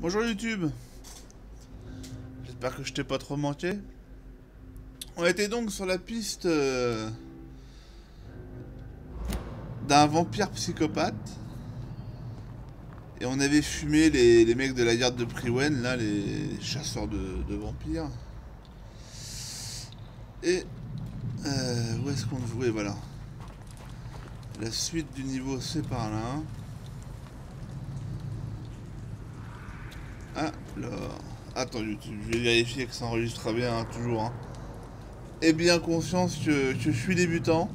Bonjour YouTube. J'espère que je t'ai pas trop manqué. On était donc sur la piste d'un vampire psychopathe. Et on avait fumé les mecs de la garde de Priwen, là, les chasseurs de vampires. Et où est-ce qu'on jouait? Voilà. La suite du niveau, c'est par là. Alors... Attends, YouTube, je vais vérifier que ça enregistre bien, hein, toujours. Hein. Et bien conscience que je suis débutant.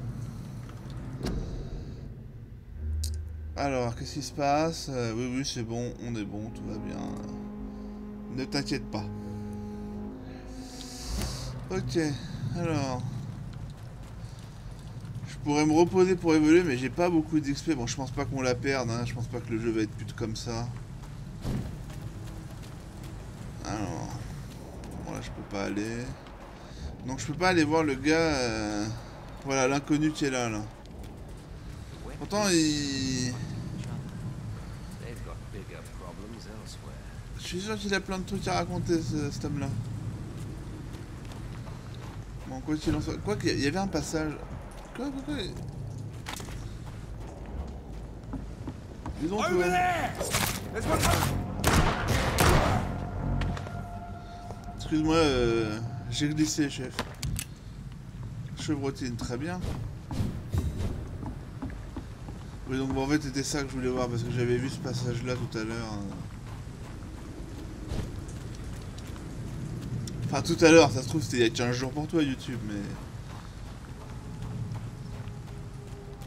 Alors, qu'est-ce qui se passe? Oui, c'est bon, on est bon, tout va bien. Ne t'inquiète pas. Ok, alors... Je pourrais me reposer pour évoluer, mais j'ai pas beaucoup d'XP. Bon, je pense pas qu'on la perde, hein. Je pense pas que le jeu va être pute comme ça. Alors... Bon, là, je peux pas aller. Donc, je peux pas aller voir le gars... Voilà, l'inconnu qui est là. Pourtant, il... Je suis sûr qu'il a plein de trucs à raconter, cet homme-là. Bon, quoi qu'il en soit... Quoi qu'il y avait un passage... Quoi Dis donc, toi. Excuse-moi, j'ai glissé, chef. Chevrotine, très bien. Oui, donc bon, en fait, c'était ça que je voulais voir, parce que j'avais vu ce passage-là tout à l'heure. Enfin, tout à l'heure, ça se trouve, c'était il y a 15 jours pour toi, YouTube, mais...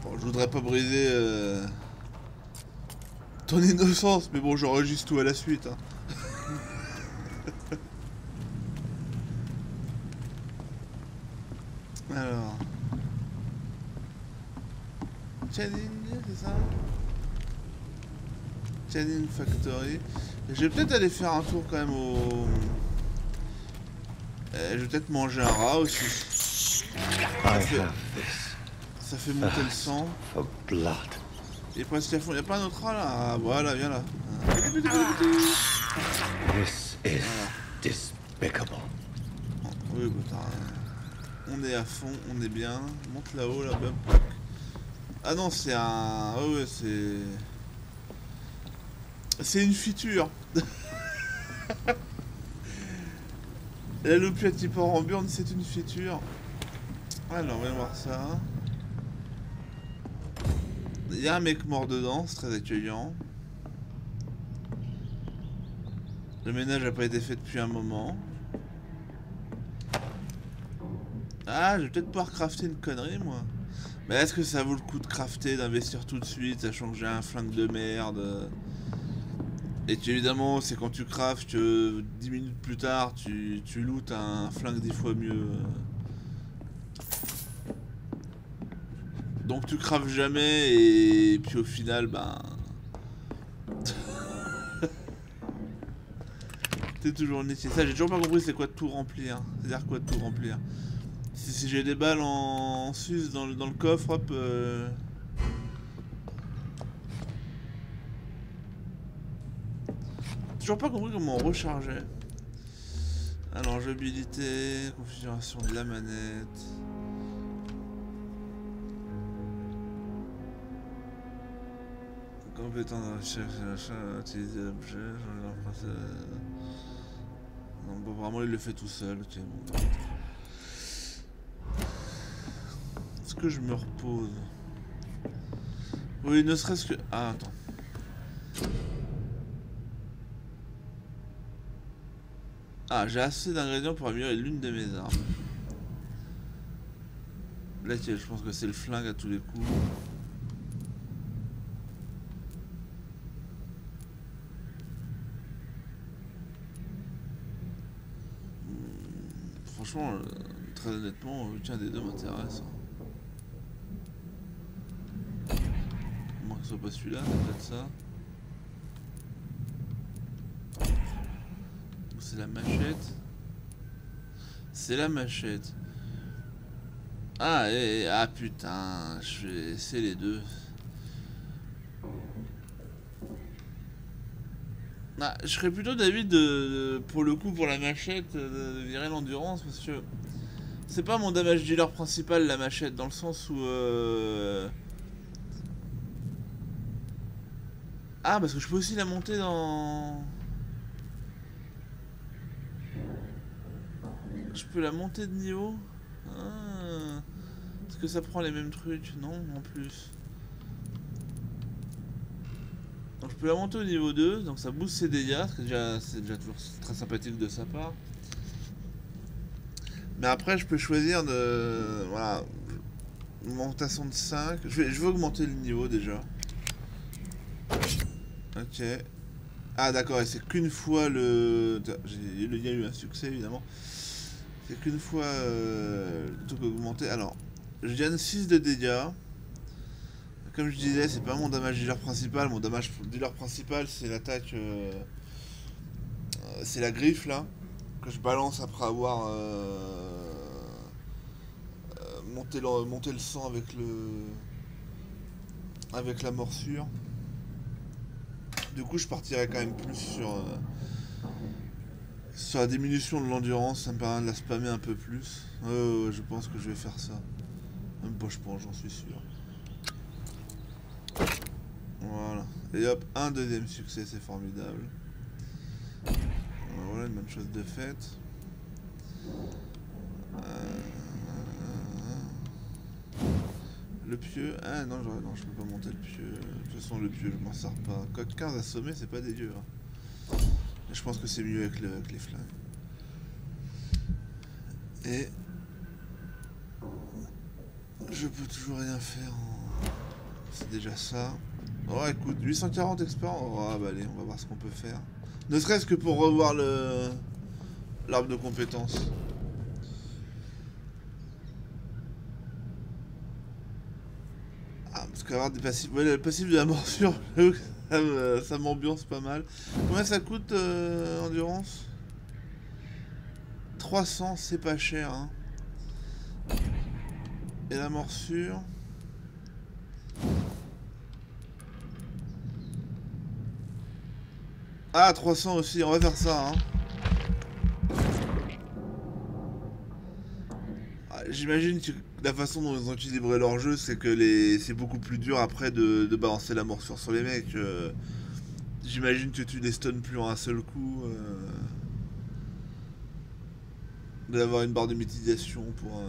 Bon, je voudrais pas briser ton innocence, mais bon, j'enregistre tout à la suite. Hein. Alors... Canning, c'est ça? Canning Factory. Je vais peut-être aller faire un tour quand même au... je vais peut-être manger un rat aussi. Ça fait monter le sang. Il est presque à fond. Il n'y a pas un autre rat là? Ah, voilà, viens là. This is despicable. Oui, bah, on est à fond, on est bien. Monte là-haut, là-bas. Ah non, c'est un... Oh ouais, c'est... C'est une feature. La loupiote type en burn, c'est une feature. Alors, on va voir ça. Il y a un mec mort dedans, c'est très accueillant. Le ménage n'a pas été fait depuis un moment. Ah, je vais peut-être pouvoir crafter une connerie, moi. Mais est-ce que ça vaut le coup de crafter, d'investir tout de suite, sachant que j'ai un flingue de merde? Et évidemment, c'est quand tu craftes que 10 minutes plus tard, tu lootes un flingue 10 fois mieux. Donc tu craftes jamais, et puis au final, ben... T'es toujours niqué. Ça, j'ai toujours pas compris c'est quoi tout remplir. C'est-à-dire quoi tout remplir? Si j'ai des balles en sus dans le coffre, hop... Toujours pas compris comment on rechargeait. Alors, jouabilité, configuration de la manette... Compétence de recherche, utiliser l'objet, non, bon, vraiment il le fait tout seul, ok, bon. Est-ce que je me repose? Oui, ne serait-ce que... Ah, attends. Ah, j'ai assez d'ingrédients pour améliorer l'une de mes armes. Laquelle? Je pense que c'est le flingue à tous les coups. Franchement, très honnêtement, aucun des deux m'intéresse. À moins que ce soit pas celui-là, c'est peut-être ça. Ou c'est la machette. C'est la machette. Ah, ah putain, je vais essayer les deux. Ah, je serais plutôt d'avis pour le coup, pour la machette, de virer l'endurance, parce que c'est pas mon damage dealer principal, la machette, dans le sens où... Ah, parce que je peux aussi la monter dans... Je peux la monter de niveau. Ah. Est-ce que ça prend les mêmes trucs? Non, en plus. Donc je peux la monter au niveau 2, donc ça booste ses dégâts, c'est déjà toujours très sympathique de sa part. Mais après je peux choisir de... Voilà. Augmentation de 5. Je vais augmenter le niveau déjà. Ok. Ah d'accord, et c'est qu'une fois le... Il y a eu un succès évidemment. C'est qu'une fois le truc augmenté. Alors, je gagne 6 de dégâts. Comme je disais, c'est pas mon damage dealer principal. Mon damage dealer principal, c'est l'attaque... c'est la griffe là. Que je balance après avoir monté le sang avec la morsure. Du coup, je partirais quand même plus sur la diminution de l'endurance. Ça me permet de la spammer un peu plus. Je pense que je vais faire ça. Même pas, je pense, j'en suis sûr. Voilà. Et hop, un deuxième succès, c'est formidable. Voilà, une bonne chose de faite. Le pieu. Ah non, non, je peux pas monter le pieu. De toute façon, le pieu, je m'en sers pas. Code 15 assommé, c'est pas dégueu. Hein. Je pense que c'est mieux avec les flingues. Et je peux toujours rien faire. C'est déjà ça. Oh écoute, 840 expérience. Oh bah allez, on va voir ce qu'on peut faire. Ne serait-ce que pour revoir l'arbre de compétences. Ah, parce qu'avoir des passifs... Ouais, le passif de la morsure, ça m'ambiance pas mal. Combien ça coûte endurance? 300, c'est pas cher. Hein. Et la morsure... Ah, 300 aussi, on va faire ça. Hein. J'imagine que la façon dont ils ont équilibré leur jeu, c'est que c'est beaucoup plus dur après de balancer la morsure sur les mecs. J'imagine que tu les stuns plus en un seul coup. D'avoir une barre de mitigation pour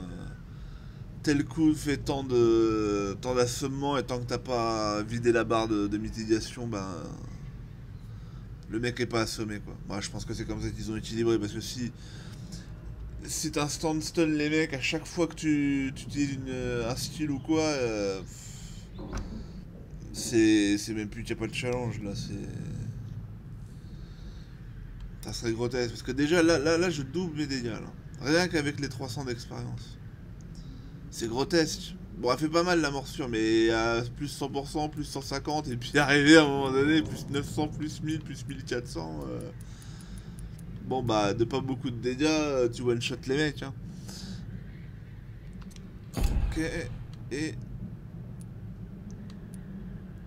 tel coup fait tant d'assommement et tant que t'as pas vidé la barre de mitigation, ben le mec est pas assommé quoi. Moi je pense que c'est comme ça qu'ils ont équilibré parce que si t'instant stun les mecs à chaque fois que tu utilises un skill ou quoi, c'est même plus qu'il n'y a pas de challenge là, ça serait grotesque parce que déjà là je double mes dégâts là. Rien qu'avec les 300 d'expérience. C'est grotesque. Bon, elle fait pas mal la morsure, mais à plus 100%, plus 150, et puis arriver à un moment donné, plus 900, plus 1000, plus 1400. Bon, bah, de pas beaucoup de dégâts, tu one-shot les mecs. Hein. Ok, et...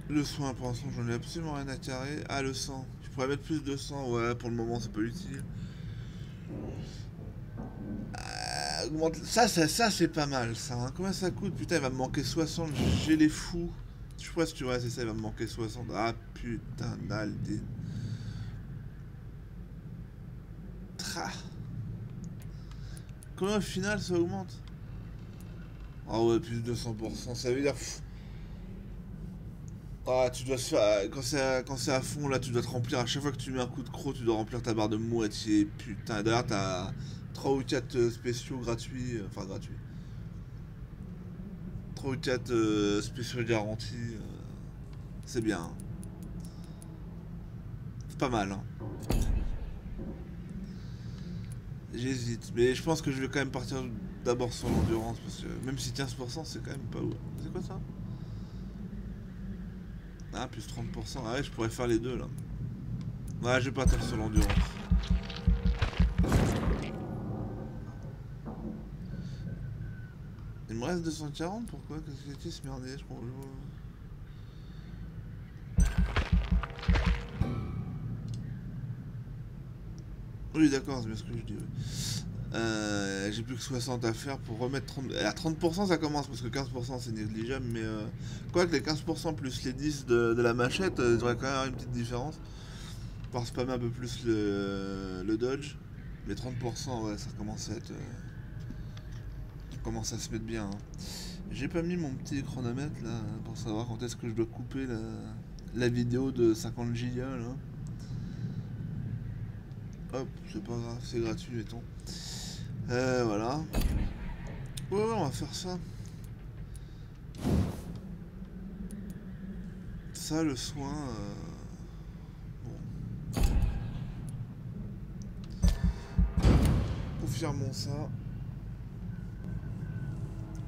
Le soin, pour l'instant, j'en ai absolument rien à carrer. Ah, le sang. Je pourrais mettre plus de sang, ouais, pour le moment, c'est pas utile. Ça c'est pas mal ça. Hein. Combien ça coûte? Putain, il va me manquer 60. J'ai les fous. Je sais pas si tu vois, c'est ça, il va me manquer 60. Ah putain, Naldin. Combien au final ça augmente? Ah ouais, plus de 200%. Ça veut dire. Ah, tu dois se faire. Quand c'est à fond, là, tu dois te remplir. À chaque fois que tu mets un coup de croc, tu dois remplir ta barre de moitié. Putain, d'ailleurs, t'as 3 ou 4 spéciaux gratuits. Enfin, gratuits. 3 ou 4 spéciaux garantis. C'est bien. Hein. C'est pas mal. Hein. J'hésite. Mais je pense que je vais quand même partir d'abord sur l'endurance. Parce que même si 15%, c'est quand même pas ouf. C'est quoi ça? Ah, plus 30%. Ah ouais, je pourrais faire les deux là. Ouais, je vais partir sur l'endurance. Il me reste 240, pourquoi? Qu'est-ce que c'est ce merdier, je crois. Oui, d'accord, c'est bien ce que je dis. Oui. J'ai plus que 60 à faire pour remettre 30... À 30% ça commence, parce que 15% c'est négligeable, mais quoi que les 15% plus les 10 de la machette, il devrait quand même avoir une petite différence. Pour spammer un peu plus le dodge. Mais 30%, ouais, ça commence à être... commence à se mettre bien. Hein. J'ai pas mis mon petit chronomètre là, pour savoir quand est-ce que je dois couper la vidéo de 50 gigas là. Hop, c'est pas grave, c'est gratuit, mettons. Voilà. Ouais, on va faire ça. Ça, le soin... Bon. Confirmons ça.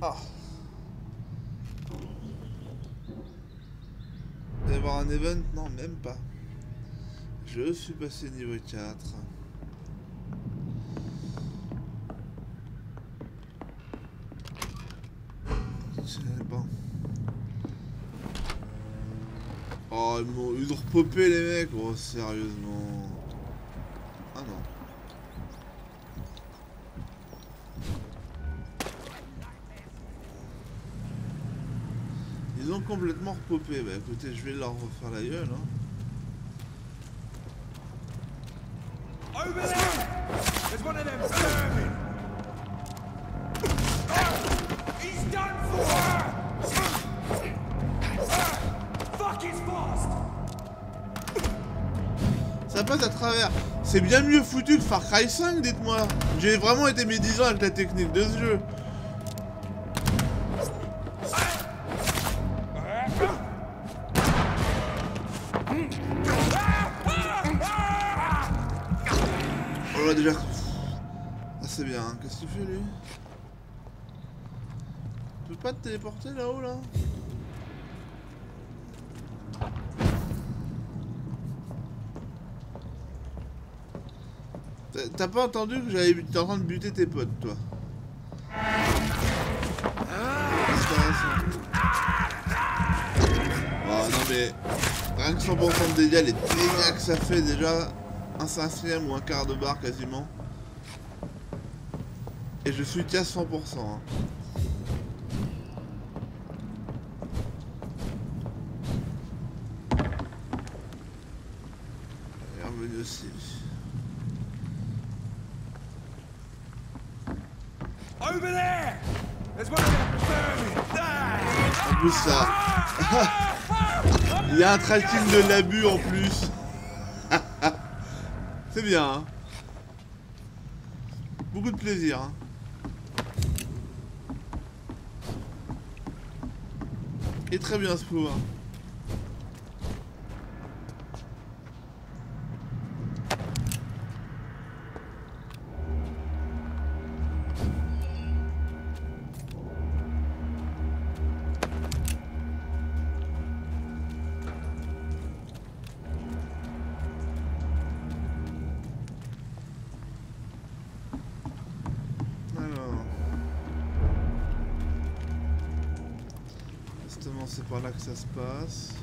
Ah. Il va y avoir un event? Non, même pas. Je suis passé niveau 4. Bon. Oh, ils ont repopé les mecs. Oh, sérieusement. Ah non. Ils ont complètement repopé. Bah écoutez, je vais leur refaire la gueule. Hein. Ça passe à travers. C'est bien mieux foutu que Far Cry 5, dites-moi. J'ai vraiment été médisant avec la technique de ce jeu. On l'a déjà... Ah c'est bien, hein. Qu'est-ce que tu fais lui? Tu peux pas te téléporter là-haut là? T'as pas entendu que j'étais en train de buter tes potes, toi? Oh non mais... Rien que 100% de dégâts, les dégâts que ça fait déjà... Un 5e ou un quart de barre quasiment. Et je suis qu'à 100%. Hein. Il est revenu aussi. En plus ça... Il y a un tracking de l'abus en plus. C'est bien, hein. Beaucoup de plaisir, hein. Et très bien ce pouvoir. C'est par là que ça se passe.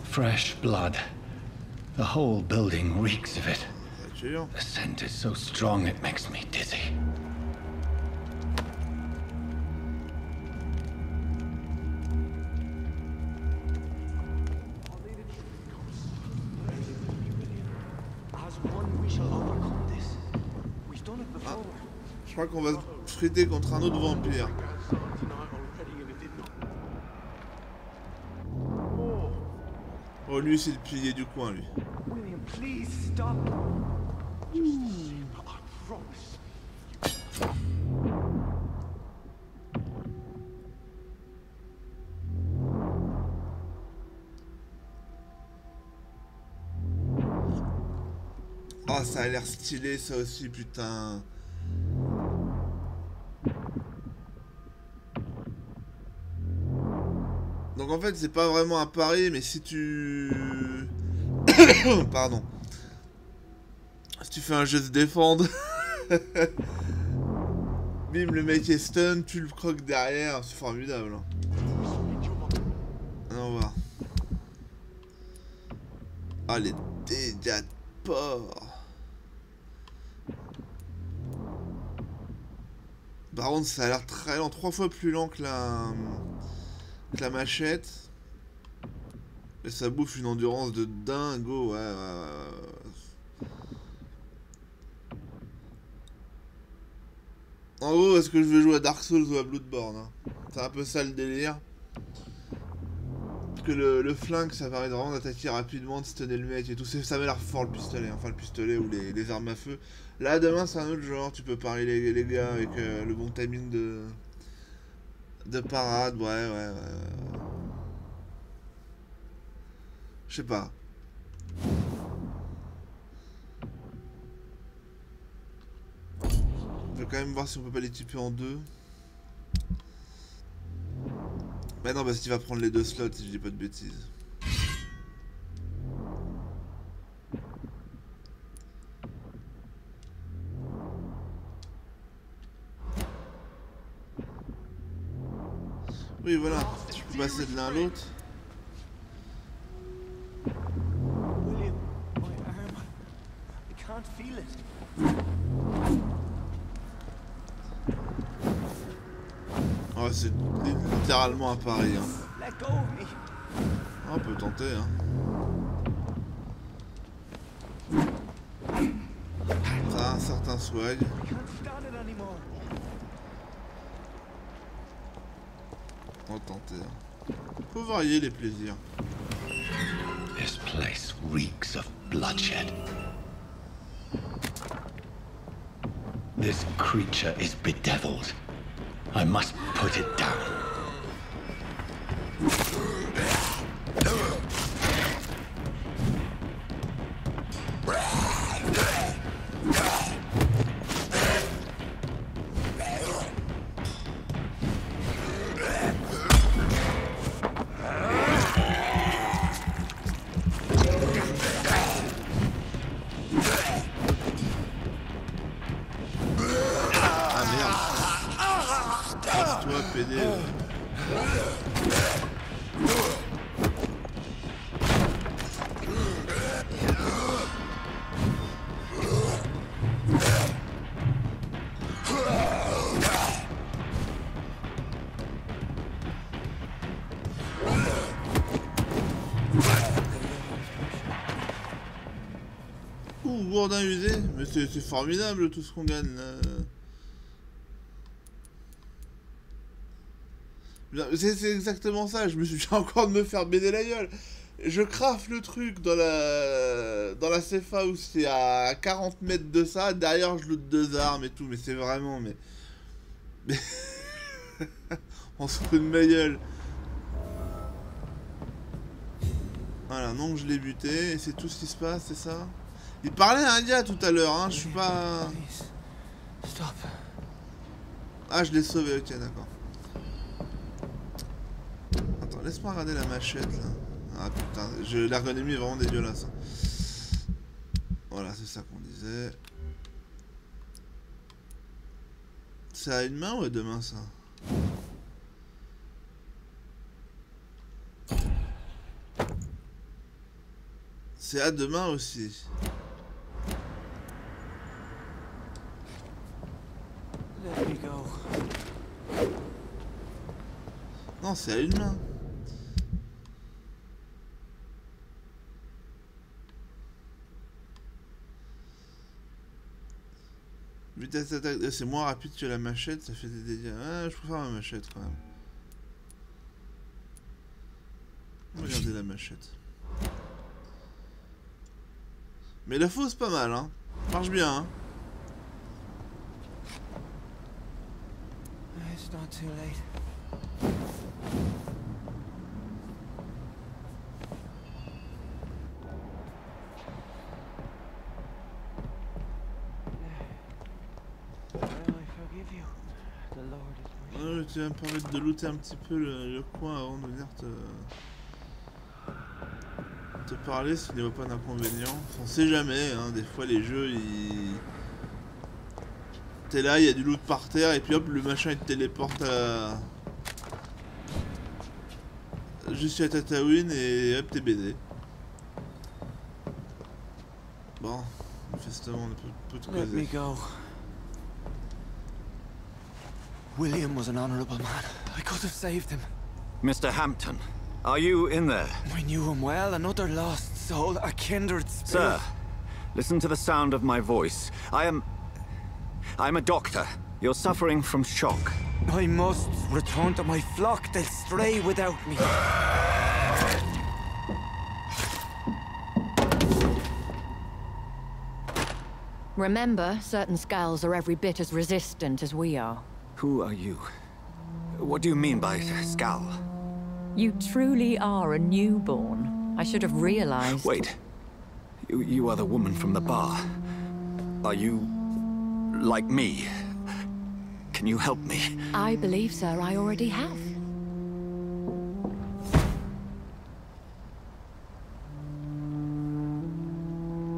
Fresh blood. The whole building reeks of it. Voiture. The scent is so strong it makes me dizzy. Ah, je crois qu'on va se friter contre un autre vampire. Oh, lui, c'est le pilier du coin, lui. Oh, ça a l'air stylé, ça aussi, putain. Donc en fait c'est pas vraiment un pari, mais si tu... Pardon. Si tu fais un jeu de défendre... Bim, le mec est stun, tu le croques derrière, c'est formidable. Hein. On va voir. Ah les dégâts port. Par contre, ça a l'air très lent, 3 fois plus lent que la machette. Et ça bouffe une endurance de dingo, ouais. En gros, est-ce que je veux jouer à Dark Souls ou à Bloodborne, hein? C'est un peu ça le délire. Parce que le flingue, ça permet vraiment d'attaquer rapidement, de stunner le mec et tout. Ça m'a l'air fort le pistolet, enfin le pistolet ou les armes à feu. Là, demain, c'est un autre genre, tu peux parler les gars avec le bon timing de parade, ouais. Je sais pas. Je vais quand même voir si on peut pas les typer en deux. Bah non, parce qu'il va prendre les 2 slots si je dis pas de bêtises. Oui, voilà, je peux passer de l'un à l'autre. William, my arm. I can't feel it. Oh, c'est littéralement un pari, hein. Let go of me. On peut tenter, hein. Ça a un certain swag. I can't stand it anymore. On va tenter, hein. Faut varier les plaisirs. This place reeks of bloodshed. This creature is bedeviled. I must put it down. Gourdin usé, mais c'est formidable tout ce qu'on gagne là. C'est exactement ça, je me suis encore de me faire baiser la gueule. Je crafe le truc dans la CFA où c'est à 40 mètres de ça, derrière je loot 2 armes et tout, mais c'est vraiment, mais... on se fout de ma gueule. Voilà, donc je l'ai buté, et c'est tout ce qui se passe, c'est ça? Il parlait à un gars tout à l'heure, hein, je suis pas... Stop. Ah, je l'ai sauvé, ok, d'accord. Attends, laisse-moi regarder la machette, là. Ah, putain, l'ergonomie est vraiment dégueulasse. Hein. Voilà, c'est ça qu'on disait. C'est à une main ou à 2 mains, ça? C'est à 2 mains aussi. Let me go. Non, c'est à une main. Vitesse d'attaque, c'est moins rapide que la machette, ça fait des dégâts. Ah, je préfère la machette quand même. Regardez la machette. Mais la fausse pas mal, hein. Marche bien, hein. It's not too late. Tu vas me permettre de looter un petit peu le coin avant de venir te parler s'il n'y a pas d'inconvénient. On sait jamais, hein, des fois les jeux ils... T'es là, il y a du loot par terre et puis hop le machin il te téléporte à... Juste à Tatooine et hop t'es baisé. Bon, manifestement, on peut te Let me causer. go. William was an honorable man. I could have saved him. Mr. Hampton, are you in there? I knew him well, another lost soul, a kindred spirit. Sir, listen to the sound of my voice. I'm a doctor. You're suffering from shock. I must return to my flock. They'll stray without me. Remember, certain skulls are every bit as resistant as we are. Who are you? What do you mean by skull? You truly are a newborn. I should have realized. Wait. You are the woman from the bar. Are you... like me? Can you help me? I believe, sir, I already have.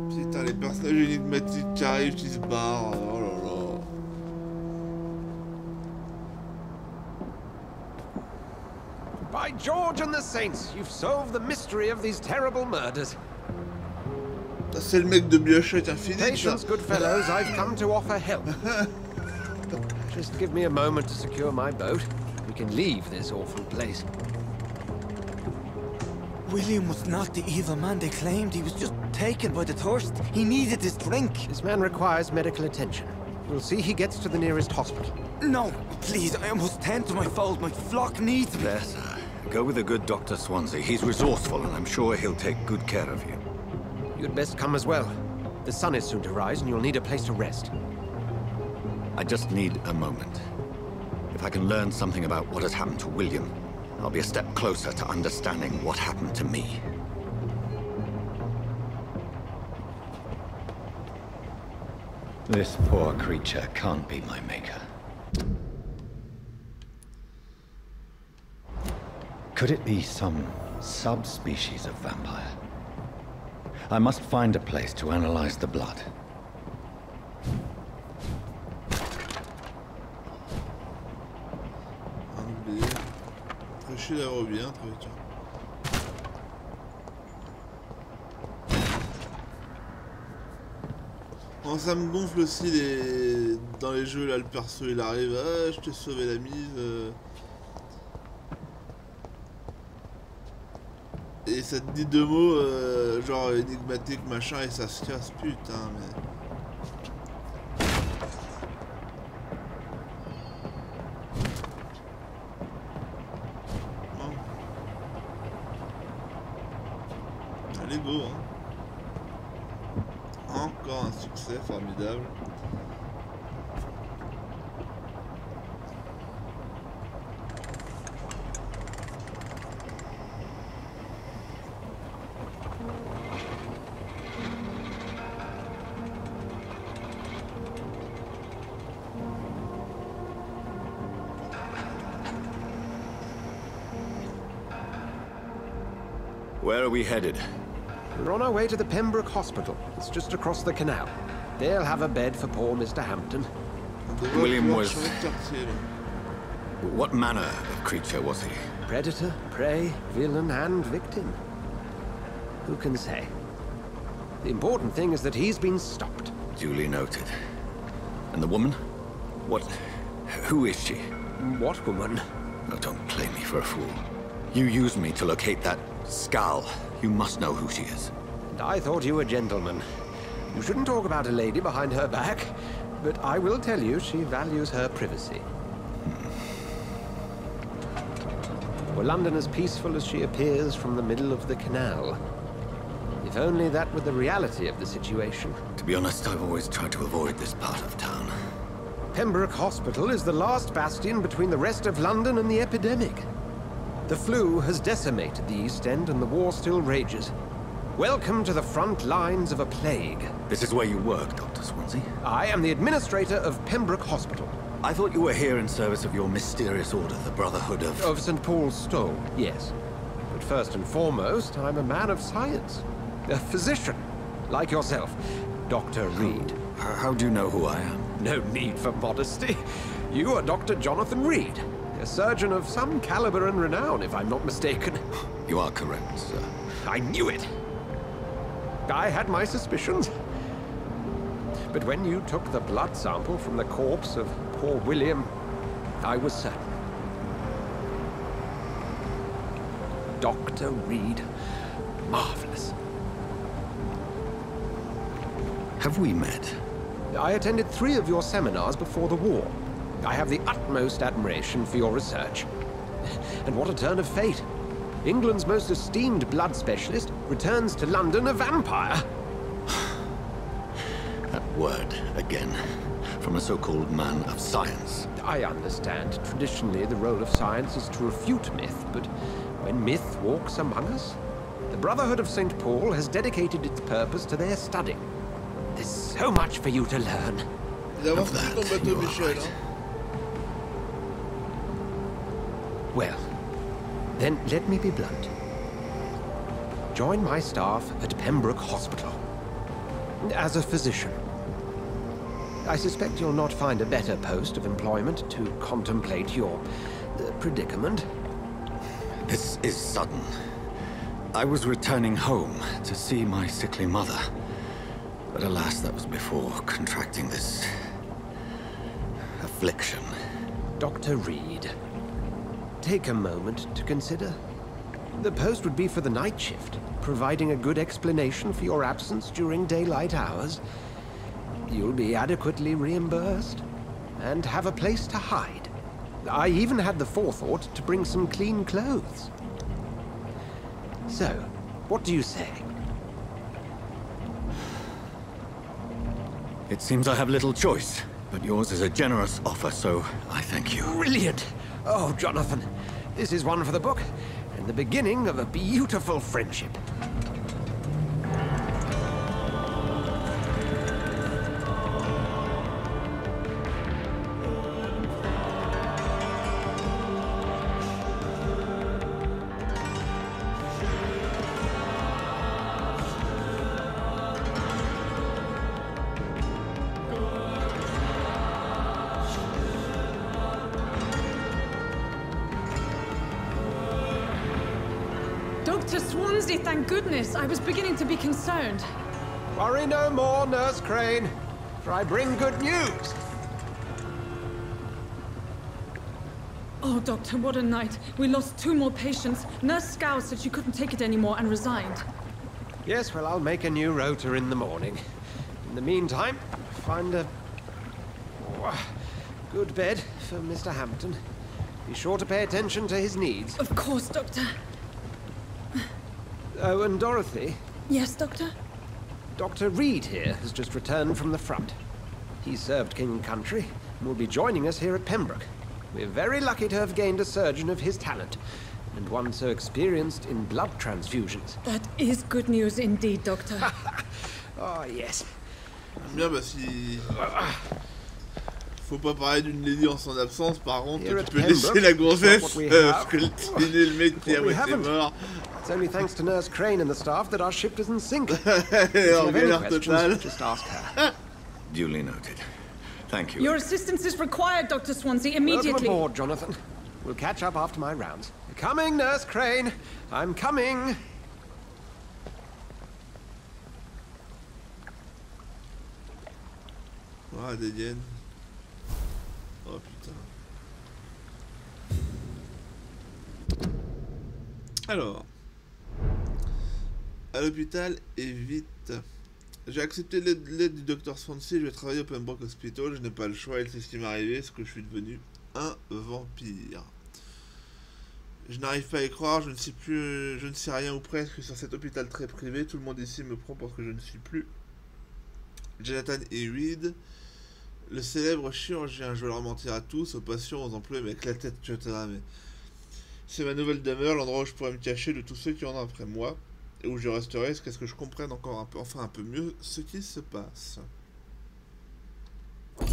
Putain, les personnages énigmatiques qui arrivent, qui se barrent. Oh là là. By George and the Saints, you've solved the mystery of these terrible murders. C'est le mec de Bioshock Infinite. Patience, good fellows, I've come to offer help. Just give me a moment to secure my boat. We can leave this awful place. William was not the evil man they claimed. He was just taken by the thirst. He needed this drink. This man requires medical attention. We'll see he gets to the nearest hospital. No, please, I must tend to my fold. My flock needs me. There, sir. Go with the good Dr. Swansea. He's resourceful, and I'm sure he'll take good care of you. You'd best come as well. The sun is soon to rise, and you'll need a place to rest. I just need a moment. If I can learn something about what has happened to William, I'll be a step closer to understanding what happened to me. This poor creature can't be my maker. Could it be some subspecies of vampire? I must find a place to analyze the blood. Oublié. Prêcher l'aéro bien, très bien. Bon, ça me gonfle aussi dans les jeux là, le perso il arrive, ah, je t'ai sauvé la mise. Et ça te dit deux mots, genre énigmatique machin et ça se casse, putain mais. Bon. Allez go hein. Encore un succès formidable. Where are we headed? We're on our way to the Pembroke Hospital. It's just across the canal. They'll have a bed for poor Mr. Hampton. William was... What manner of creature was he? Predator, prey, villain, and victim. Who can say? The important thing is that he's been stopped. Duly noted. And the woman? What... who is she? What woman? Oh, don't play me for a fool. You used me to locate that skull. You must know who she is. And I thought you a gentleman. You shouldn't talk about a lady behind her back, but I will tell you she values her privacy. Were London as peaceful as she appears from the middle of the canal? If only that were the reality of the situation. To be honest, I've always tried to avoid this part of town. Pembroke Hospital is the last bastion between the rest of London and the epidemic. The flu has decimated the East End and the war still rages. Welcome to the front lines of a plague. This is where you work, Dr. Swansea? I am the administrator of Pembroke Hospital. I thought you were here in service of your mysterious order, the Brotherhood of... Of St. Paul's Stole, yes. But first and foremost, I'm a man of science. A physician, like yourself, Dr. Reed. How do you know who I am? No need for modesty. You are Dr. Jonathan Reed, a surgeon of some caliber and renown, if I'm not mistaken. You are correct, sir. I knew it. I had my suspicions. But when you took the blood sample from the corpse of poor William, I was certain. Dr. Reed. Marvelous. Have we met? I attended 3 of your seminars before the war. I have the utmost admiration for your research. And what a turn of fate. England's most esteemed blood specialist returns to London a vampire. That word again. From a so-called man of science. I understand. Traditionally, the role of science is to refute myth, but when myth walks among us, the Brotherhood of St. Paul has dedicated its purpose to their study. There's so much for you to learn. Of that, you are right. Well, then let me be blunt. Join my staff at Pembroke Hospital. As a physician. I suspect you'll not find a better post of employment to contemplate your predicament. This is sudden. I was returning home to see my sickly mother. But alas, that was before contracting this affliction. Dr. Reed, take a moment to consider. The post would be for the night shift, providing a good explanation for your absence during daylight hours. You'll be adequately reimbursed and have a place to hide. I even had the forethought to bring some clean clothes. So, what do you say? It seems I have little choice, but yours is a generous offer, so I thank you. Brilliant! Oh, Jonathan, this is one for the book, and the beginning of a beautiful friendship. Dr. Swansea, thank goodness. I was beginning to be concerned. Worry no more, Nurse Crane, for I bring good news. Oh, Doctor, what a night. We lost 2 more patients. Nurse Scow said she couldn't take it anymore and resigned. Yes, well, I'll make a new rota in the morning. In the meantime, find a good bed for Mr. Hampton. Be sure to pay attention to his needs. Of course, Doctor. Oh, and Dorothy? Yes, Doctor? Dr. Reed here has just returned from the front. He served King and Country and will be joining us here at Pembroke. We're very lucky to have gained a surgeon of his talent, and one so experienced in blood transfusions. That is good news indeed, Doctor. Oh, yes. Bien, bah si... Faut pas parler d'une lady en son absence, par contre, tu peux laisser la gonzesse, squeliner le mec qui est à moitié mort. It's only thanks to Nurse Crane and the staff that our ship doesn't sink. If En you have any galère questions, totale. just ask her. Duly noted. Thank you. Your assistance is required, Dr. Swansea, immediately. Welcome aboard, Jonathan. We'll catch up after my rounds. Coming, Nurse Crane. I'm coming. Ah, des yens. Oh putain. Alors. À l'hôpital et vite. J'ai accepté l'aide du docteur Swansea, je vais travailler au Pembroke Hospital, je n'ai pas le choix, il sait ce qui m'est arrivé, c'est que je suis devenu un vampire. Je n'arrive pas à y croire, je ne sais rien ou presque sur cet hôpital très privé, tout le monde ici me prend pour ce que je ne suis plus. Jonathan et Reed, le célèbre chirurgien, je vais leur mentir à tous, aux patients, aux employés, mais avec la tête, etc. Mais c'est ma nouvelle demeure, l'endroit où je pourrais me cacher de tous ceux qui en ont après moi. Et où je resterai jusqu'à ce que je comprenne encore un peu, enfin un peu mieux ce qui se passe. Ok.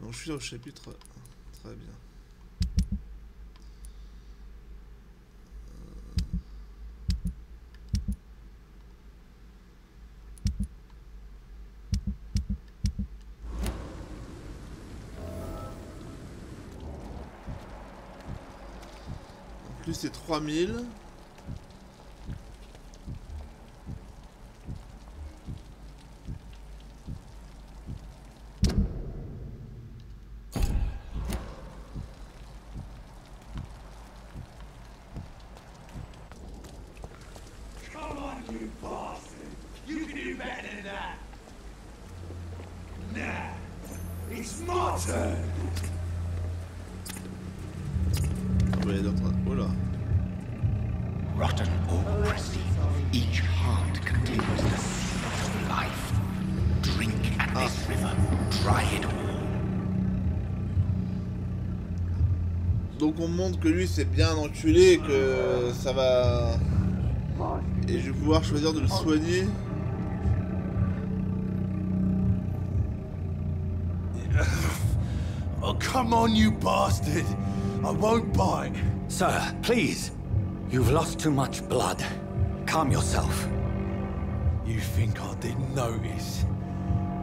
Donc je suis au chapitre 1. Très bien. Plus c'est 3000. You bastard! You can do better than that! Nah! It's my turn! Ah bah il est en train... Oh là. Rotten or pristine, each heart contains the secret of life. Drink at this river, try it all. Donc on montre que lui c'est bien enculé et que ça va... Et je vais pouvoir choisir de le soigner. Oh, come on, you bastard! I won't bite! Sir, please. You've lost too much blood. Calm yourself. You think I didn't notice?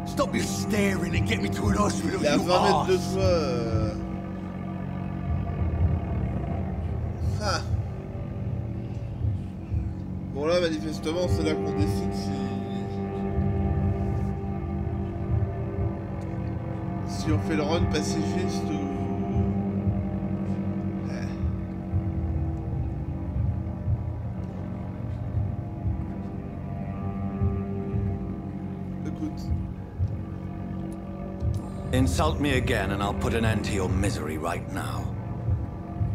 Stop your staring and get me to an hospital, Il est à you 20 mètres de arse! toi. Ah. Bon là manifestement c'est là qu'on décide si on fait le run pacifiste ou... Écoute. Insult me again and I'll put an end to your misery right now.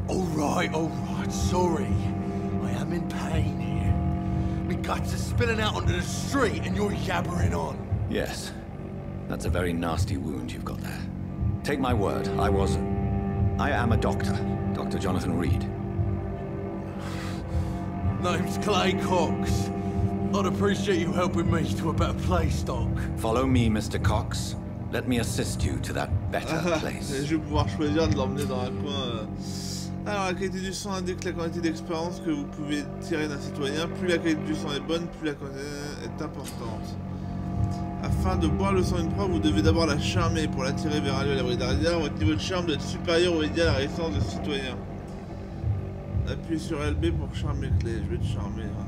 Alright, sorry. I am in pain here. My guts are spilling out onto the street and you're yabbering on. Yes. That's a very nasty wound you've got there. Take my word, I am a doctor. Dr. Jonathan Reed. Name's Clay Cox. I'd appreciate you helping me to a better place, Doc. Follow me, Mr. Cox. Let me assist you to that better place. Je vais pouvoir choisir de l'emmener dans un coin. Alors la qualité du sang indique la quantité d'expérience que vous pouvez tirer d'un citoyen. Plus la qualité du sang est bonne, plus la quantité est importante. Afin de boire le sang d'une proie, vous devez d'abord la charmer. Pour l'attirer vers un lieu à l'abri d'arrière, votre niveau de charme doit être supérieur ou égal à la résistance de citoyen. Appuyez sur LB pour charmer Clay. Je vais te charmer. Hein.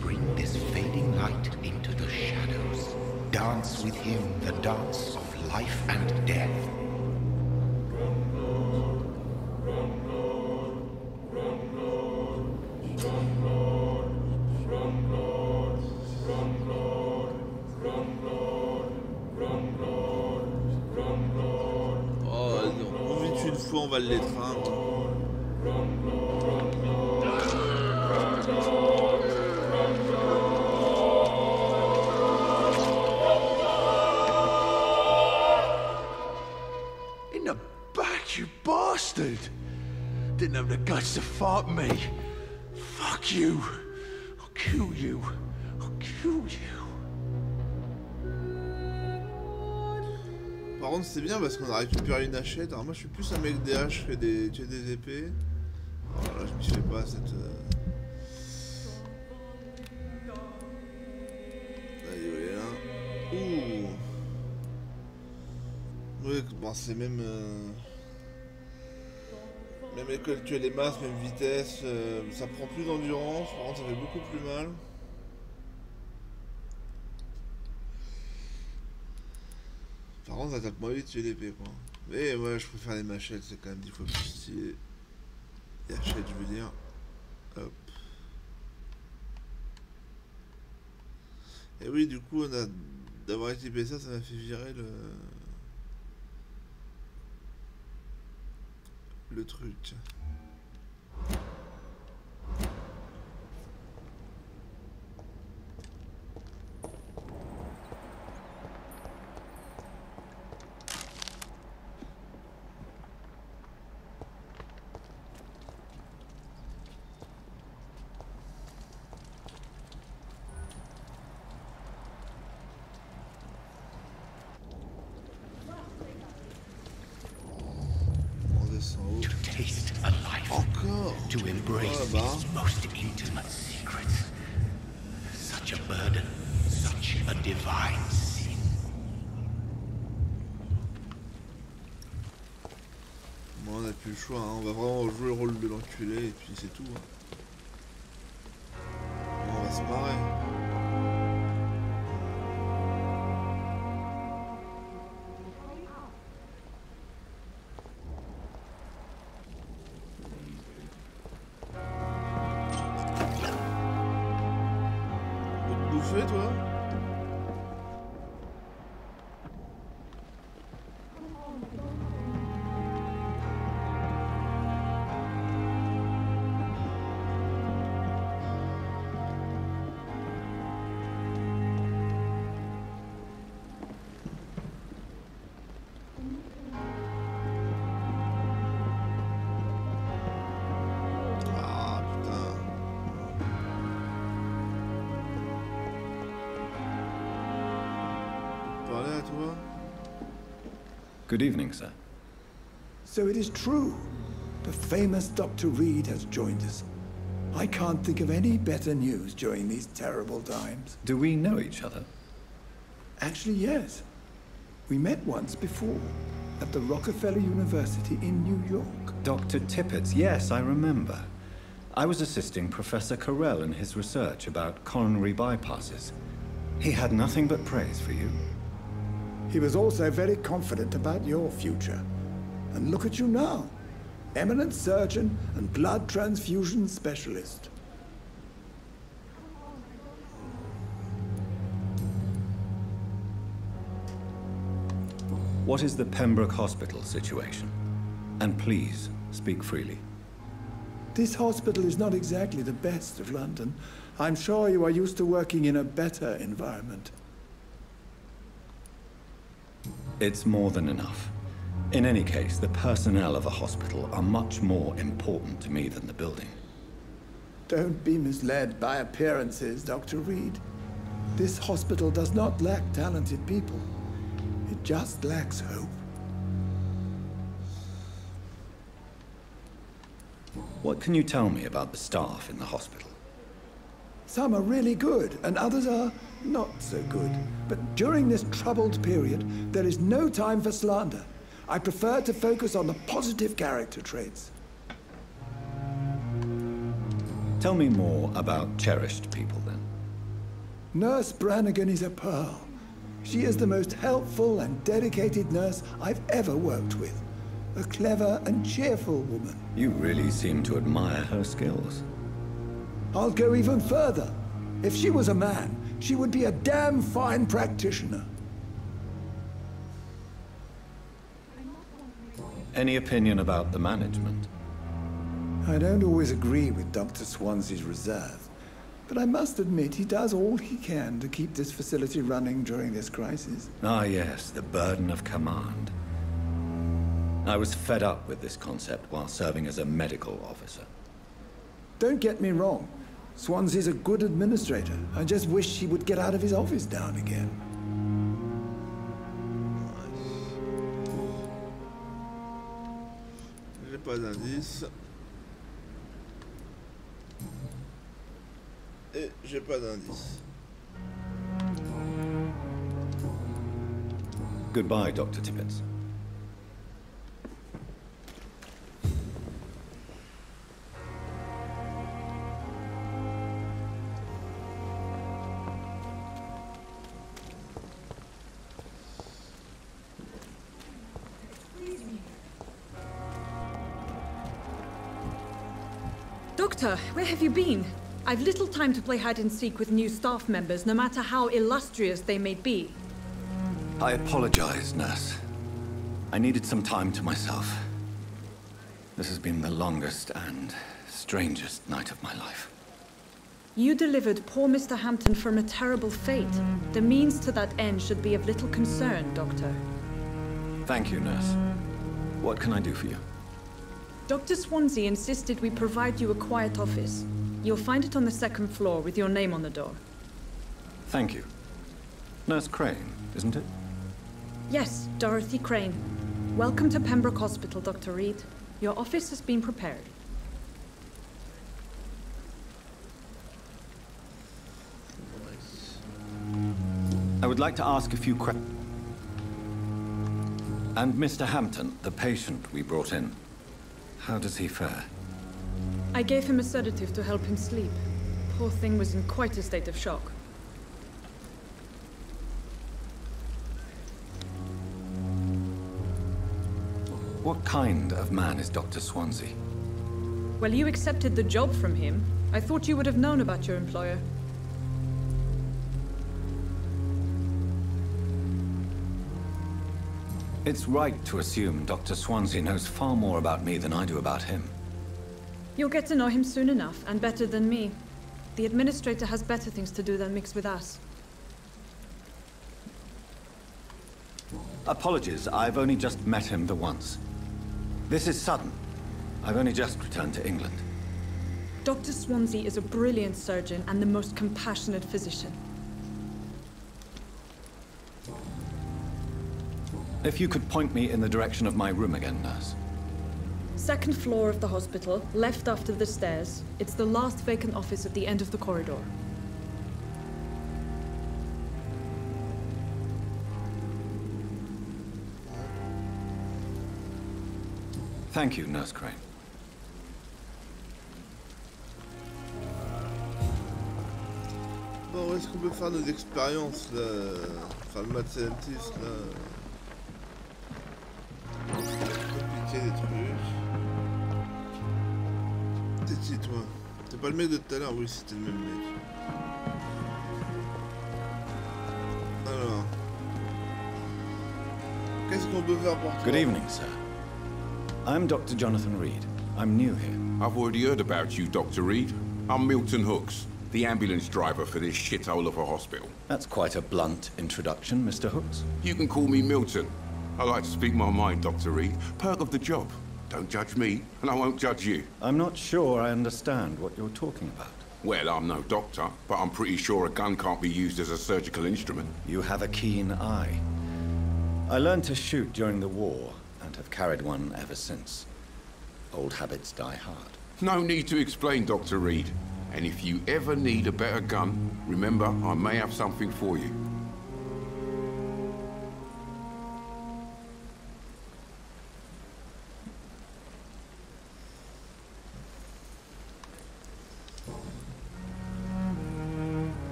Bring this fading light into the shadows. Dance with him the dance of life and death. Oh non, on vite une fois, on va l'étreindre. In the back, you bastard! Didn't have the guts to fight me. Fuck you. I'll kill you. I'll kill you. Par contre c'est bien parce qu'on a récupéré une hachette. Alors moi je suis plus un mec des haches que des épées. Alors là je m'y fais pas cette... Allez, ouais, là. Ouh. Oui, bon c'est même... Même école tuer les masses, même vitesse, ça prend plus d'endurance, par contre ça fait beaucoup plus mal. Par contre ça tape moins vite tuer l'épée quoi. Mais ouais je préfère les machettes, c'est quand même 10 fois plus stylé. Les hachettes je veux dire. Hop. Et oui du coup on a d'avoir équipé ça, ça m'a fait virer le truc. To taste a life. Encore. To embrace its most intimate secrets. Such a burden, such a divine sin. Bon, on a plus le choix, hein. On va vraiment jouer le rôle de l'enculé et puis c'est tout. Hein. On va se marrer. parler à toi? Good evening, sir. So it is true. The famous Dr. Reed has joined us. I can't think of any better news during these terrible times. Do we know each other? Actually, yes. We met once before, at the Rockefeller University in New York. Dr. Tippett, yes, I remember. I was assisting Professor Carell in his research about coronary bypasses. He had nothing but praise for you. He was also very confident about your future. And look at you now. Eminent surgeon and blood transfusion specialist. What is the Pembroke Hospital situation? And please, speak freely. This hospital is not exactly the best of London. I'm sure you are used to working in a better environment. It's more than enough. In any case, the personnel of a hospital are much more important to me than the building. Don't be misled by appearances, Dr. Reed. This hospital does not lack talented people. It just lacks hope. What can you tell me about the staff in the hospital? Some are really good, and others are not so good. But during this troubled period, there is no time for slander. I prefer to focus on the positive character traits. Tell me more about cherished people, then. Nurse Brannigan is a pearl. She is the most helpful and dedicated nurse I've ever worked with. A clever and cheerful woman. You really seem to admire her skills. I'll go even further. If she was a man, she would be a damn fine practitioner. Any opinion about the management? I don't always agree with Dr. Swansea's reserve, but I must admit he does all he can to keep this facility running during this crisis. Ah, yes, the burden of command. I was fed up with this concept while serving as a medical officer. Don't get me wrong. Swansea's a good administrator. I just wish he would get out of his office now and again. J'ai pas d'indice. Et j'ai pas d'indice. Goodbye, Dr. Tippett. Doctor, where have you been? I've little time to play hide-and-seek with new staff members, no matter how illustrious they may be. I apologize, nurse. I needed some time to myself. This has been the longest and strangest night of my life. You delivered poor Mr. Hampton from a terrible fate. The means to that end should be of little concern, Doctor. Thank you, nurse. What can I do for you? Dr. Swansea insisted we provide you a quiet office. You'll find it on the second floor with your name on the door. Thank you. Nurse Crane, isn't it? Yes, Dorothy Crane. Welcome to Pembroke Hospital, Dr. Reed. Your office has been prepared. I would like to ask a few questions. And Mr. Hampton, the patient we brought in, how does he fare? I gave him a sedative to help him sleep. Poor thing was in quite a state of shock. What kind of man is Dr. Swansea? Well, you accepted the job from him. I thought you would have known about your employer. It's right to assume Dr. Swansea knows far more about me than I do about him. You'll get to know him soon enough, and better than me. The administrator has better things to do than mix with us. Apologies, I've only just met him the once. This is sudden. I've only just returned to England. Dr. Swansea is a brilliant surgeon and the most compassionate physician. If you could point me in the direction of my room again, nurse. Second floor of the hospital, left after the stairs. It's the last vacant office at the end of the corridor. Thank you, Nurse Crane. Bon, où est-ce qu'on peut faire nos expériences là? Enfin, le Mad Scientist là. Compliqué des trucs. T'es qui toi? T'es pas le mec de tout à l'heure? Oui, c'était le même mec. Alors. Qu'est-ce qu'on peut faire pour toi? Good evening, sir. I'm Dr. Jonathan Reed. I'm new here. I've already heard about you, Dr. Reed. I'm Milton Hooks, the ambulance driver for this shithole of a hospital. That's quite a blunt introduction, Mr. Hooks. You can call me Milton. I like to speak my mind, Dr. Reed. Perk of the job. Don't judge me, and I won't judge you. I'm not sure I understand what you're talking about. Well, I'm no doctor, but I'm pretty sure a gun can't be used as a surgical instrument. You have a keen eye. I learned to shoot during the war, and have carried one ever since. Old habits die hard. No need to explain, Dr. Reed. And if you ever need a better gun, remember, I may have something for you.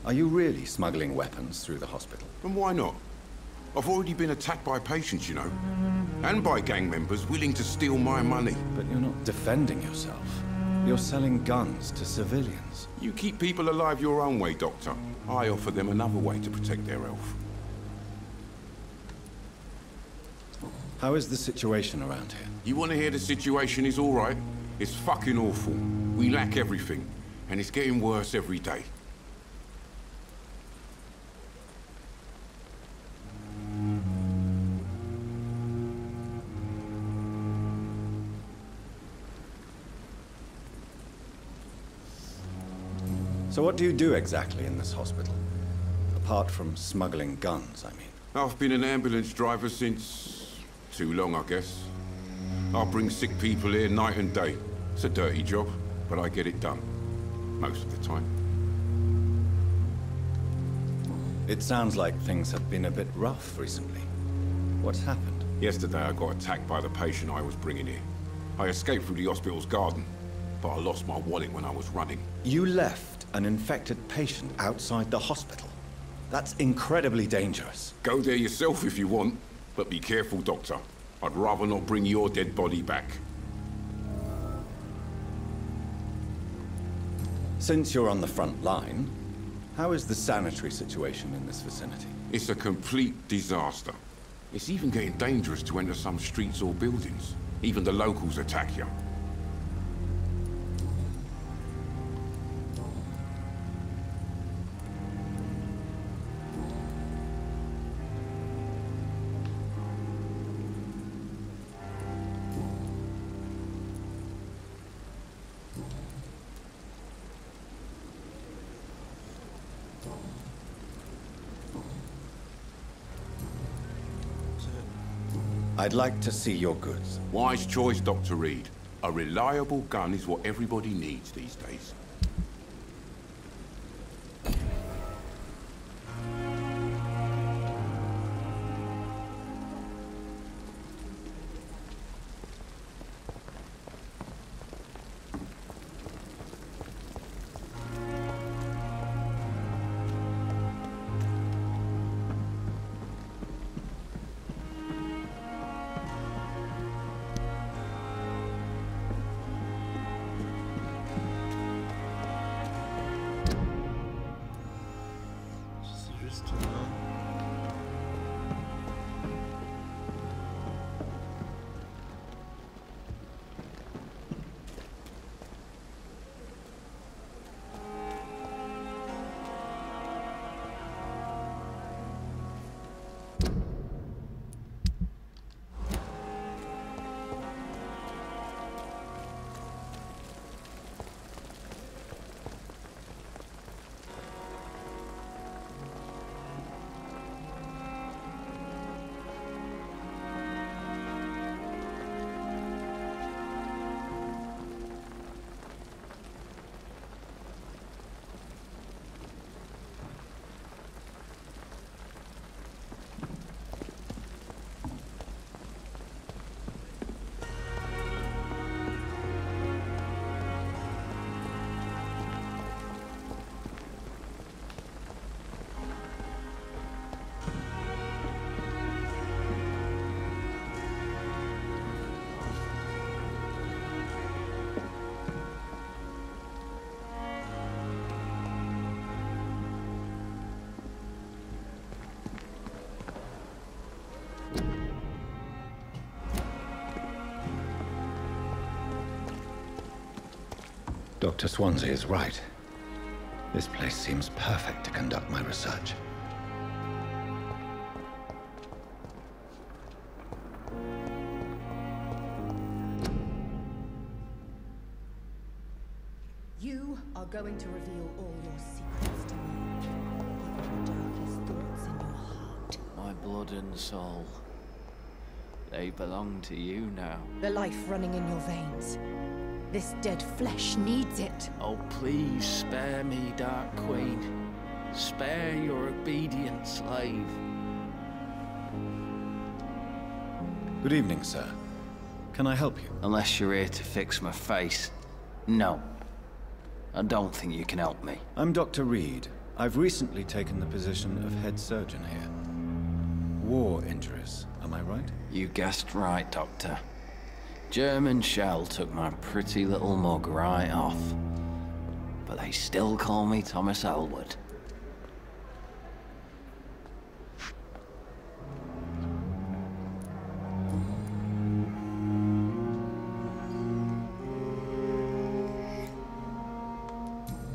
Are you really smuggling weapons through the hospital? And why not? I've already been attacked by patients, you know. And by gang members willing to steal my money. But you're not defending yourself. You're selling guns to civilians. You keep people alive your own way, Doctor. I offer them another way to protect their health. How is the situation around here? You want to hear the situation is all right? It's fucking awful. We lack everything. And it's getting worse every day. So what do you do exactly in this hospital? Apart from smuggling guns, I mean. I've been an ambulance driver since... too long, I guess. I bring sick people here night and day. It's a dirty job, but I get it done. Most of the time. It sounds like things have been a bit rough recently. What's happened? Yesterday I got attacked by the patient I was bringing here. I escaped through the hospital's garden, but I lost my wallet when I was running. You left an infected patient outside the hospital? That's incredibly dangerous. Go there yourself if you want, but be careful, Doctor. I'd rather not bring your dead body back. Since you're on the front line, how is the sanitary situation in this vicinity? It's a complete disaster. It's even getting dangerous to enter some streets or buildings. Even the locals attack you. I'd like to see your goods. Wise choice, Dr. Reed. A reliable gun is what everybody needs these days. Dr. Swansea is right. This place seems perfect to conduct my research. You are going to reveal all your secrets to me. Even the darkest thoughts in your heart. My blood and soul. They belong to you now. The life running in your veins. This dead flesh needs it. Oh, please spare me, Dark Queen. Spare your obedient slave. Good evening, sir. Can I help you? Unless you're here to fix my face. No. I don't think you can help me. I'm Dr. Reed. I've recently taken the position of head surgeon here. War injuries, am I right? You guessed right, Doctor. German shell took my pretty little mug right off. But they still call me Thomas Elwood.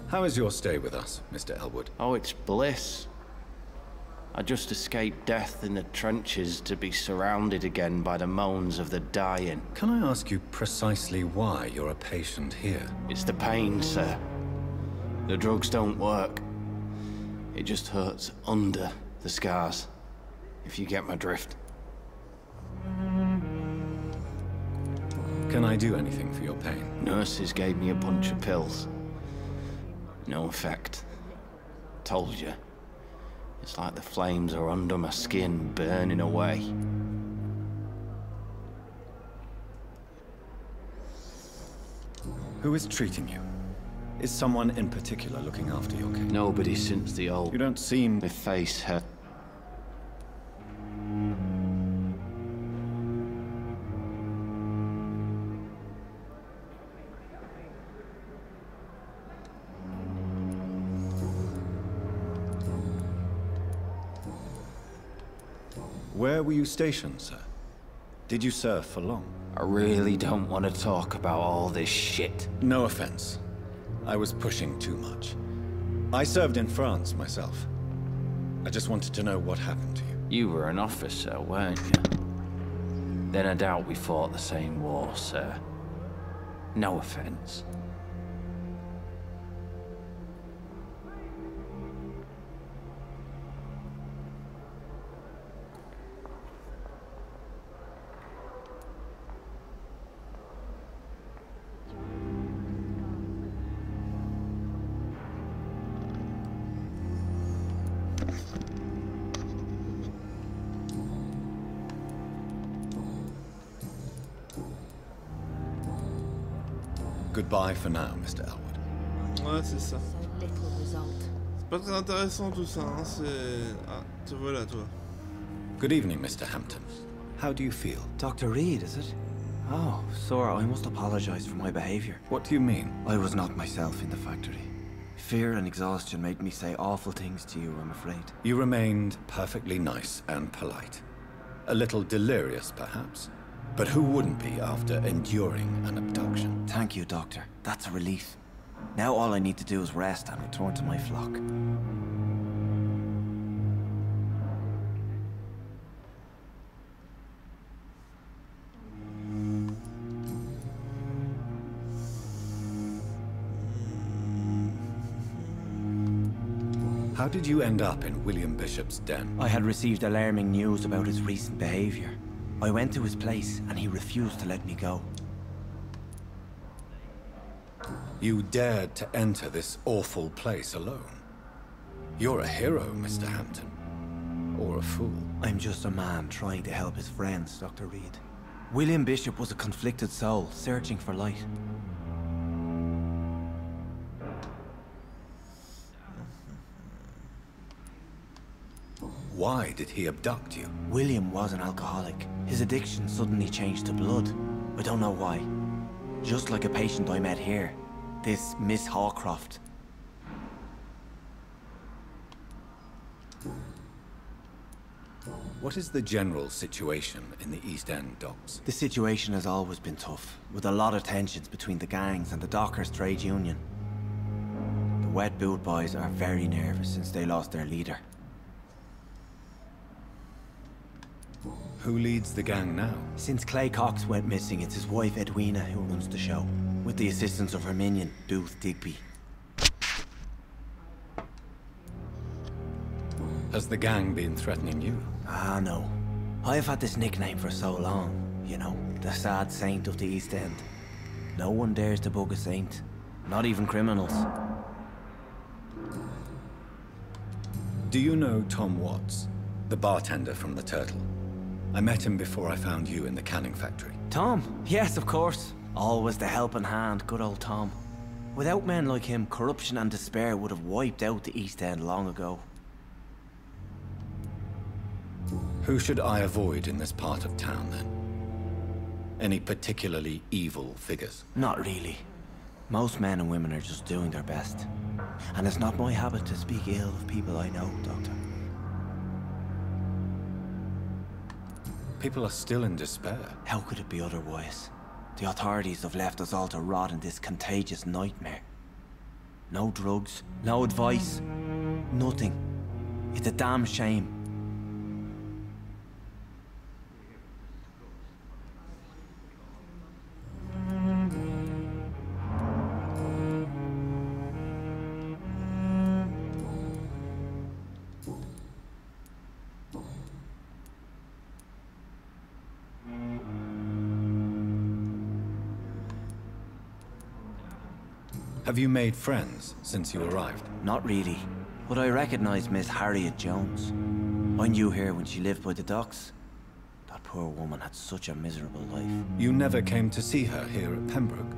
How is your stay with us, Mr. Elwood? Oh, it's bliss. I just escaped death in the trenches to be surrounded again by the moans of the dying. Can I ask you precisely why you're a patient here? It's the pain, sir. The drugs don't work. It just hurts under the scars, if you get my drift. Can I do anything for your pain? Nurses gave me a bunch of pills. No effect. Told you. It's like the flames are under my skin, burning away. Who is treating you? Is someone in particular looking after your case? Nobody since the old... You don't seem... My face hurt. Where were you stationed, sir? Did you serve for long? I really don't want to talk about all this shit. No offense. I was pushing too much. I served in France myself. I just wanted to know what happened to you. You were an officer, weren't you? Then I doubt we fought the same war, sir. No offense. Goodbye for now, Mr. Elwood. Ouais, c'est ça. So little result. C'est pas très intéressant tout ça, hein. C'est... Ah, te voilà, toi. Good evening, Mr. Hampton. How do you feel? Dr. Reed, is it? Oh, sir, I must apologize for my behavior. What do you mean? I was not myself in the factory. Fear and exhaustion made me say awful things to you, I'm afraid. You remained perfectly nice and polite. A little delirious, perhaps. But who wouldn't be after enduring an abduction? Thank you, Doctor. That's a relief. Now all I need to do is rest and return to my flock. How did you end up in William Bishop's den? I had received alarming news about his recent behavior. I went to his place and he refused to let me go. You dared to enter this awful place alone. You're a hero, Mr. Hampton. Or a fool. I'm just a man trying to help his friends, Dr. Reed. William Bishop was a conflicted soul, searching for light. Why did he abduct you? William was an alcoholic. His addiction suddenly changed to blood. I don't know why. Just like a patient I met here. This Miss Hawcroft. What is the general situation in the East End docks? The situation has always been tough, with a lot of tensions between the gangs and the dockers' trade union. The wet boot boys are very nervous since they lost their leader. Who leads the gang now? Since Clay Cox went missing, it's his wife Edwina who runs the show, with the assistance of her minion, Booth Digby. Has the gang been threatening you? Ah, no. I've had this nickname for so long, you know, the sad saint of the East End. No one dares to bug a saint, not even criminals. Do you know Tom Watts, the bartender from the Turtle? I met him before I found you in the canning factory. Tom? Yes, of course. Always the helping hand, good old Tom. Without men like him, corruption and despair would have wiped out the East End long ago. Who should I avoid in this part of town, then? Any particularly evil figures? Not really. Most men and women are just doing their best. And it's not my habit to speak ill of people I know, Doctor. People are still in despair. How could it be otherwise? The authorities have left us all to rot in this contagious nightmare. No drugs, no advice, nothing. It's a damn shame. Have you made friends since you arrived? Not really, but I recognize Miss Harriet Jones. I knew her when she lived by the docks. That poor woman had such a miserable life. You never came to see her here at Pembroke?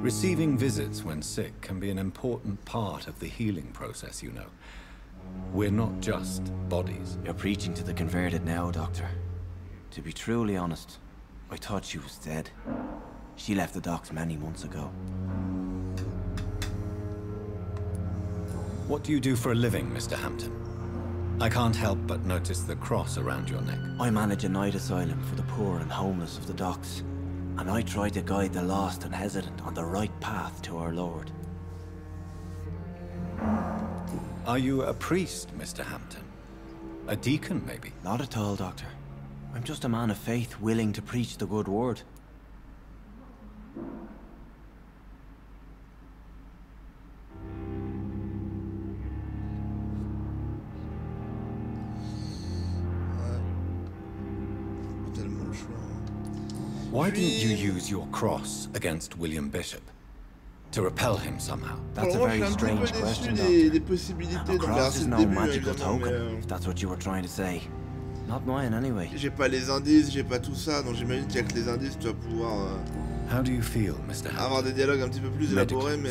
Receiving visits when sick can be an important part of the healing process, you know. We're not just bodies. You're preaching to the converted now, Doctor. To be truly honest, I thought she was dead. She left the docks many months ago. What do you do for a living, Mr. Hampton? I can't help but notice the cross around your neck. I manage a night asylum for the poor and homeless of the docks. And I try to guide the lost and hesitant on the right path to our Lord. Are you a priest, Mr. Hampton? A deacon, maybe? Not at all, Doctor. I'm just a man of faith willing to preach the good word. Why didn't you use your cross against William Bishop? To repel him somehow? That's a very strange question, Doctor. A cross is no magical token, if that's what you were trying to say. Not mine, anyway. J'ai pas les indices, j'ai pas tout ça, donc j'imagine qu'il y a que les indices, tu vas pouvoir How do you feel, Mr. Hampton? avoir des dialogues un petit peu plus élaborés, mais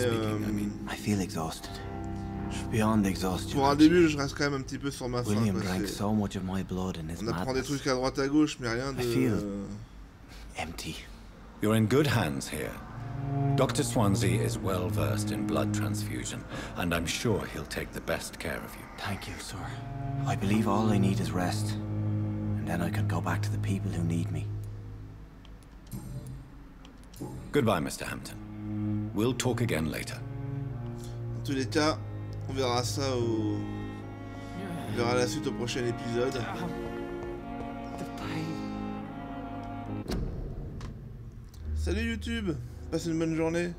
I feel exhausted. Beyond exhaustion. Pour un début, je reste quand même un petit peu sur ma faim. William drank so much of my blood in his On apprend des madness. trucs à droite à gauche, mais rien de... I feel empty. You're in good hands here. Dr. Swansea is well versed in blood transfusion, and I'm sure he'll take the best care of you. Thank you, sir. I believe all I need is rest. And then I can go back to the people who need me. Goodbye, Mr. Hampton. We'll talk again later. En tous les cas, on verra ça au... On verra la suite au prochain épisode. Salut YouTube, passe une bonne journée.